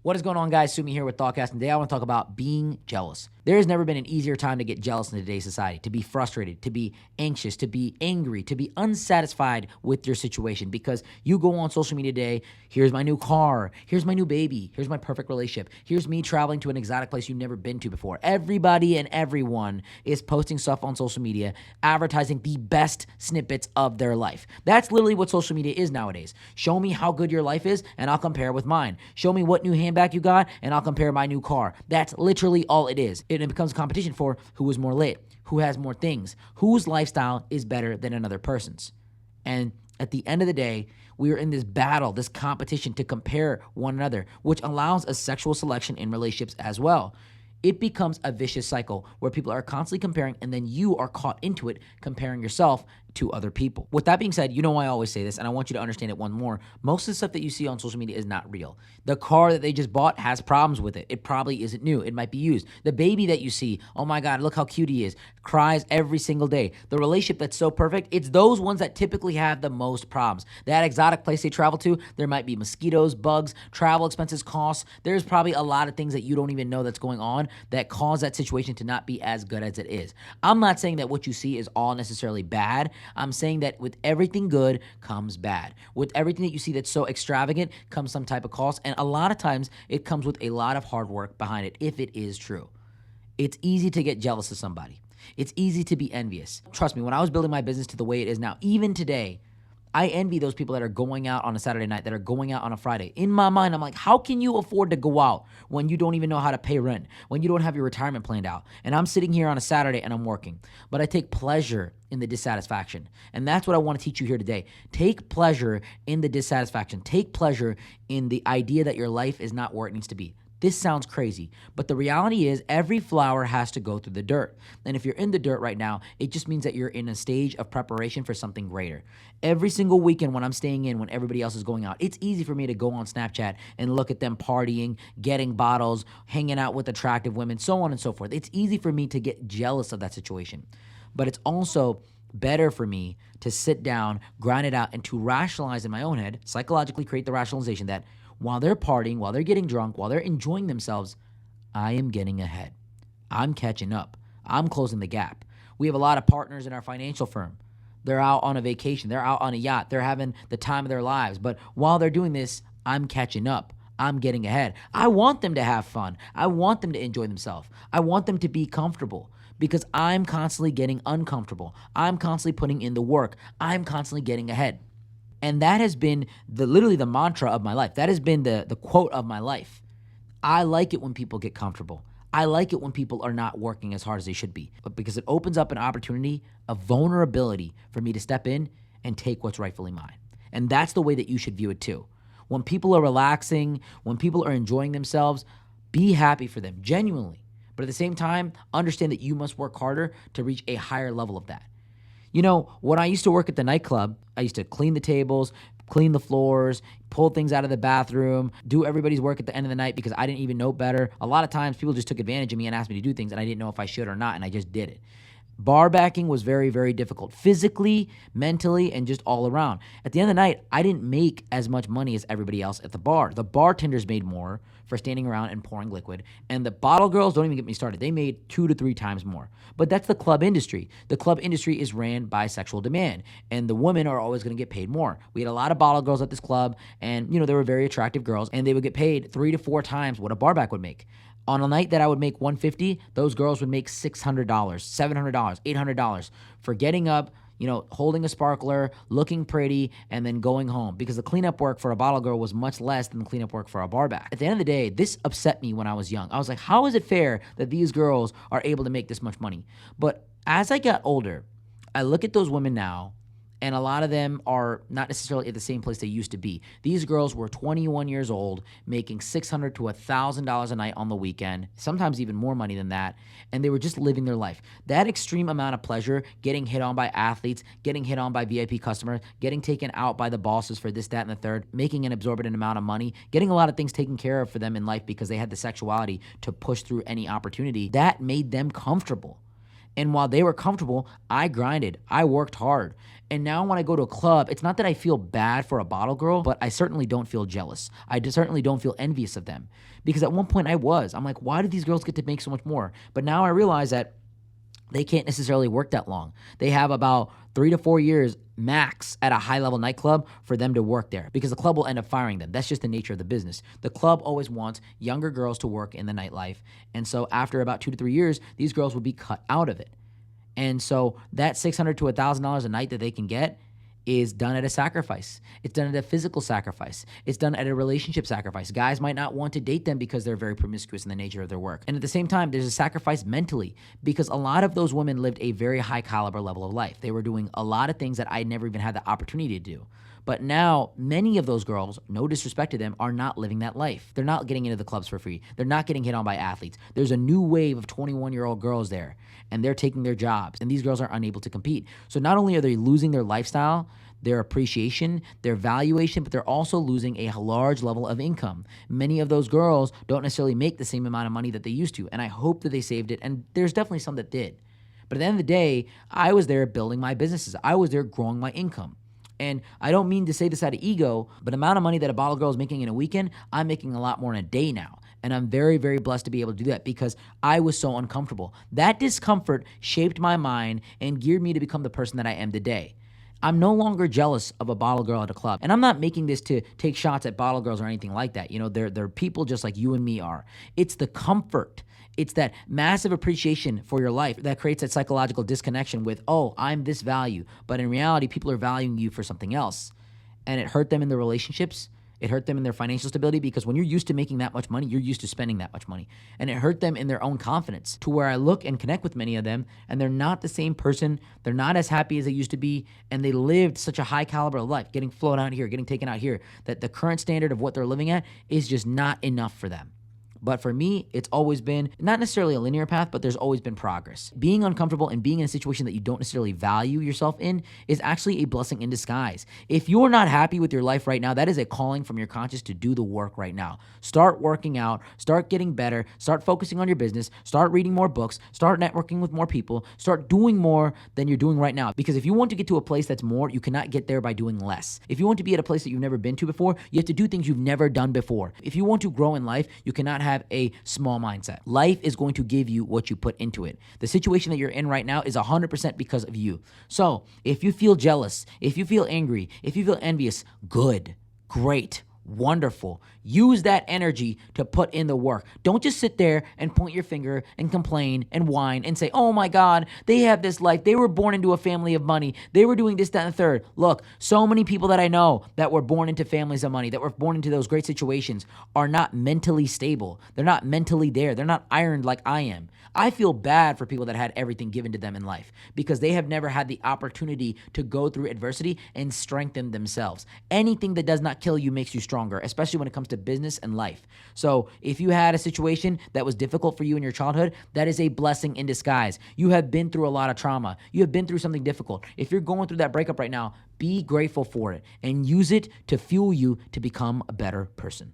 What is going on, guys? Sumi here with ThoughtCast, and today I want to talk about being jealous. There has never been an easier time to get jealous in today's society, to be frustrated, to be anxious, to be angry, to be unsatisfied with your situation because you go on social media today, here's my new car, here's my new baby, here's my perfect relationship, here's me traveling to an exotic place you've never been to before. Everybody and everyone is posting stuff on social media, advertising the best snippets of their life. That's literally what social media is nowadays. Show me how good your life is, and I'll compare with mine. Show me what new handbag you got, and I'll compare my new car. That's literally all it is. It becomes a competition for who is more lit, who has more things, whose lifestyle is better than another person's. And at the end of the day, we are in this battle, this competition to compare one another, which allows a sexual selection in relationships as well. It becomes a vicious cycle where people are constantly comparing, and then you are caught into it, comparing yourself to other people. With that being said, you know I always say this, and I want you to understand it one more. Most of the stuff that you see on social media is not real. The car that they just bought has problems with it. It probably isn't new. It might be used. The baby that you see, oh my God, look how cute he is, cries every single day. The relationship that's so perfect, it's those ones that typically have the most problems. That exotic place they travel to, there might be mosquitoes, bugs, travel expenses, costs. There's probably a lot of things that you don't even know that's going on that cause that situation to not be as good as it is. I'm not saying that what you see is all necessarily bad. I'm saying that with everything good comes bad. With everything that you see that's so extravagant comes some type of cost, and a lot of times it comes with a lot of hard work behind it if it is true. It's easy to get jealous of somebody. It's easy to be envious. Trust me, when I was building my business to the way it is now, even today, I envy those people that are going out on a Saturday night, that are going out on a Friday. In my mind, I'm like, how can you afford to go out when you don't even know how to pay rent, when you don't have your retirement planned out? And I'm sitting here on a Saturday and I'm working. But I take pleasure in the dissatisfaction. And that's what I want to teach you here today. Take pleasure in the dissatisfaction. Take pleasure in the idea that your life is not where it needs to be. This sounds crazy, but the reality is every flower has to go through the dirt. And if you're in the dirt right now, it just means that you're in a stage of preparation for something greater. Every single weekend when I'm staying in, when everybody else is going out, it's easy for me to go on Snapchat and look at them partying, getting bottles, hanging out with attractive women, so on and so forth. It's easy for me to get jealous of that situation. But it's also better for me to sit down, grind it out, and to rationalize in my own head, psychologically create the rationalization that while they're partying, while they're getting drunk, while they're enjoying themselves, I am getting ahead. I'm catching up. I'm closing the gap. We have a lot of partners in our financial firm. They're out on a vacation. They're out on a yacht. They're having the time of their lives. But while they're doing this, I'm catching up. I'm getting ahead. I want them to have fun. I want them to enjoy themselves. I want them to be comfortable because I'm constantly getting uncomfortable. I'm constantly putting in the work. I'm constantly getting ahead. And that has been literally the mantra of my life. That has been the quote of my life. I like it when people get comfortable. I like it when people are not working as hard as they should be, but because it opens up an opportunity, a vulnerability for me to step in and take what's rightfully mine. And that's the way that you should view it too. When people are relaxing, when people are enjoying themselves, be happy for them, genuinely. But at the same time, understand that you must work harder to reach a higher level of that. You know, when I used to work at the nightclub, I used to clean the tables, clean the floors, pull things out of the bathroom, do everybody's work at the end of the night because I didn't even know better. A lot of times people just took advantage of me and asked me to do things and I didn't know if I should or not, and I just did it. Bar backing was very, very difficult, physically, mentally, and just all around. At the end of the night, I didn't make as much money as everybody else at the bar. The bartenders made more for standing around and pouring liquid, and the bottle girls, don't even get me started, they made 2 to 3 times more. But that's the club industry. The club industry is ran by sexual demand, and the women are always going to get paid more. We had a lot of bottle girls at this club, and they were very attractive girls, and they would get paid 3 to 4 times what a barback would make. On a night that I would make $150, those girls would make $600, $700, $800 for getting up, holding a sparkler, looking pretty, and then going home. Because the cleanup work for a bottle girl was much less than the cleanup work for a barback. At the end of the day, this upset me when I was young. I was like, how is it fair that these girls are able to make this much money? But as I got older, I look at those women now, and a lot of them are not necessarily at the same place they used to be. These girls were 21 years old, making $600 to $1,000 a night on the weekend, sometimes even more money than that, and they were just living their life. That extreme amount of pleasure, getting hit on by athletes, getting hit on by VIP customers, getting taken out by the bosses for this, that, and the third, making an exorbitant amount of money, getting a lot of things taken care of for them in life because they had the sexuality to push through any opportunity, that made them comfortable. And while they were comfortable, I grinded. I worked hard. And now when I go to a club, it's not that I feel bad for a bottle girl, but I certainly don't feel jealous. Certainly don't feel envious of them. Because at one point I was. I'm like, why do these girls get to make so much more? But now I realize that they can't necessarily work that long. They have about 3 to 4 years max at a high-level nightclub for them to work there, because the club will end up firing them. That's just the nature of the business. The club always wants younger girls to work in the nightlife. And so after about 2 to 3 years, these girls will be cut out of it. And so that $600 to $1,000 a night that they can get is done at a sacrifice. It's done at a physical sacrifice. It's done at a relationship sacrifice. Guys might not want to date them because they're very promiscuous in the nature of their work. And at the same time, there's a sacrifice mentally, because a lot of those women lived a very high caliber level of life. They were doing a lot of things that I never even had the opportunity to do. But now, many of those girls, no disrespect to them, are not living that life. They're not getting into the clubs for free. They're not getting hit on by athletes. There's a new wave of 21-year-old girls there, and they're taking their jobs, and these girls are unable to compete. So not only are they losing their lifestyle, their appreciation, their valuation, but they're also losing a large level of income. Many of those girls don't necessarily make the same amount of money that they used to, and I hope that they saved it, and there's definitely some that did. But at the end of the day, I was there building my businesses. I was there growing my income. And I don't mean to say this out of ego, but the amount of money that a bottle girl is making in a weekend, I'm making a lot more in a day now. And I'm very, very blessed to be able to do that, because I was so uncomfortable. That discomfort shaped my mind and geared me to become the person that I am today. I'm no longer jealous of a bottle girl at a club. And I'm not making this to take shots at bottle girls or anything like that. You know, they're people just like you and me are. It's the comfort. It's that massive appreciation for your life that creates that psychological disconnection with, oh, I'm this value. But in reality, people are valuing you for something else. And it hurt them in their relationships. It hurt them in their financial stability, because when you're used to making that much money, you're used to spending that much money. And it hurt them in their own confidence, to where I look and connect with many of them, and they're not the same person. They're not as happy as they used to be. And they lived such a high caliber of life, getting flown out here, getting taken out here, that the current standard of what they're living at is just not enough for them. But for me, it's always been not necessarily a linear path, but there's always been progress. Being uncomfortable and being in a situation that you don't necessarily value yourself in is actually a blessing in disguise. If you're not happy with your life right now, that is a calling from your conscience to do the work right now. Start working out, start getting better, start focusing on your business, start reading more books, start networking with more people, start doing more than you're doing right now. Because if you want to get to a place that's more, you cannot get there by doing less. If you want to be at a place that you've never been to before, you have to do things you've never done before. If you want to grow in life, you cannot have a small mindset. Life is going to give you what you put into it. The situation that you're in right now is 100% because of you. So if you feel jealous, if you feel angry, if you feel envious, good, great, wonderful. Use that energy to put in the work. Don't just sit there and point your finger and complain and whine and say, oh my God, they have this life. They were born into a family of money. They were doing this, that, and the third. Look, so many people that I know that were born into families of money, that were born into those great situations, are not mentally stable. They're not mentally there. They're not ironed like I am. I feel bad for people that had everything given to them in life, because they have never had the opportunity to go through adversity and strengthen themselves. Anything that does not kill you makes you stronger, especially when it comes to business and life. So if you had a situation that was difficult for you in your childhood, that is a blessing in disguise. You have been through a lot of trauma. You have been through something difficult. If you're going through that breakup right now, be grateful for it and use it to fuel you to become a better person.